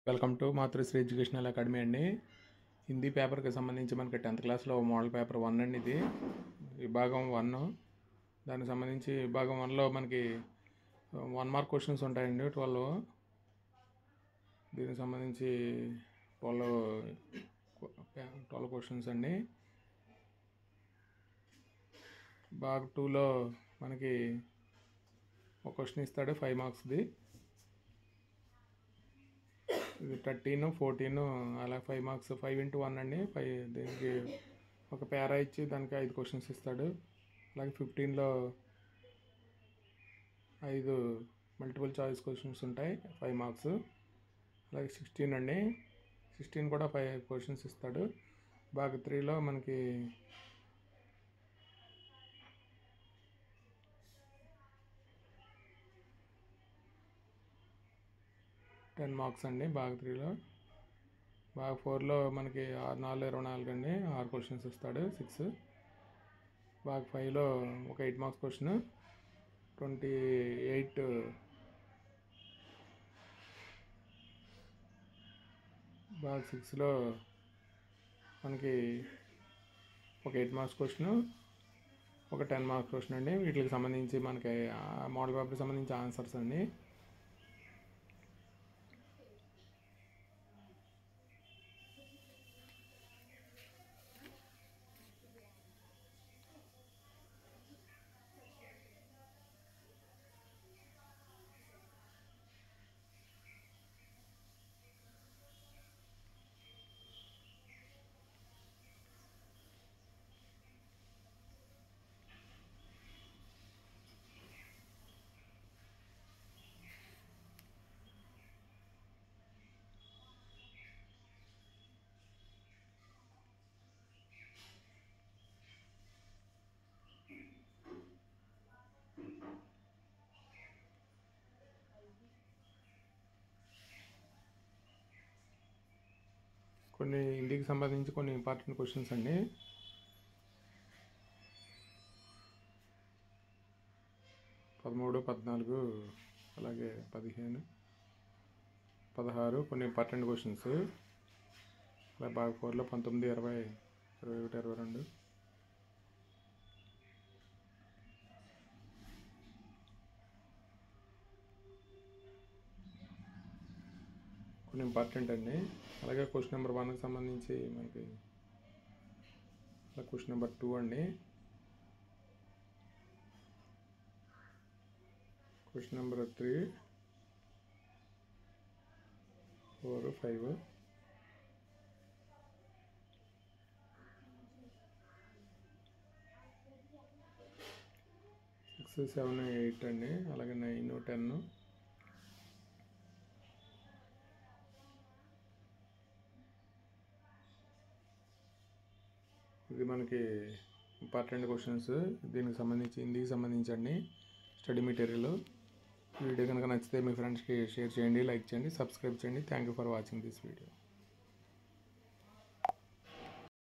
Welcome to Matrusri educational academy అండి. హిందీ పేపర్కి సంబంధించి మనకి 10th క్లాస్లో మోడల్ పేపర్ 1 అండి. ఇది విభాగం 1. దానికి సంబంధించి విభాగం 1లో మనకి 1 మార్క్ క్వశ్చన్స్ ఉంటాయండి. 12 దీనికి సంబంధించి 12 క్వశ్చన్స్ అండి. భాగ్ 2లో మనకి ఒక క్వశ్చన్ ఇస్తాడు 5 మార్క్స్ది. ఇది 13, 14 అలా 5 మార్క్స్ 5 into 1 అండి. 5 దీనికి ఒక పేరా ఇచ్చి దానికి 5 క్వశ్చన్స్ ఇస్తాడు. అలాగే 15లో 5 మల్టిపుల్ చాయిస్ క్వశ్చన్స్ ఉంటాయి, 5 మార్క్స్. అలాగే 16 అండి, 16 కూడా 5 క్వశ్చన్స్ ఇస్తాడు. భాగ్ 3లో మనకి 10 మార్క్స్ అండి. భాగ్ 3లో. భాగ్ 4లో మనకి 4 అండి, 6 క్వశ్చన్స్ ఇస్తాడు, 6. భాగ్ 5లో ఒక 8 మార్క్స్ క్వశ్చన్ 28. భాగ్ 6లో మనకి ఒక 8 మార్క్స్ క్వశ్చన్, ఒక 10 మార్క్స్ క్వశ్చన్ అండి. వీటికి సంబంధించి మనకి మోడల్ పేపర్కి సంబంధించి ఆన్సర్స్ అండి. కొన్ని హిందీకి సంబంధించి కొన్ని ఇంపార్టెంట్ క్వశ్చన్స్ అండి. 13, 14 అలాగే 15, 16 కొన్ని ఇంపార్టెంట్ క్వశ్చన్స్. అలాగే భాగ్ 4లో 19, 20, 21, 22 కొన్ని ఇంపార్టెంట్ అండి. అలాగే క్వశ్చన్ నెంబర్ 1కి సంబంధించి మనకి క్వశ్చన్ నెంబర్ 2 అండి. క్వశ్చన్ నెంబర్ 3, 4, 5, 6, 7, 8 అండి. అలాగే 9, 10. ఇది మనకి ఇంపార్టెంట్ క్వశ్చన్స్. దీనికి సంబంధించి హిందీకి సంబంధించి అండి స్టడీ మెటీరియల్. వీడియో కనుక నచ్చితే మీ ఫ్రెండ్స్కి షేర్ చేయండి, లైక్ చేయండి, సబ్స్క్రైబ్ చేయండి. Thank you for watching this video.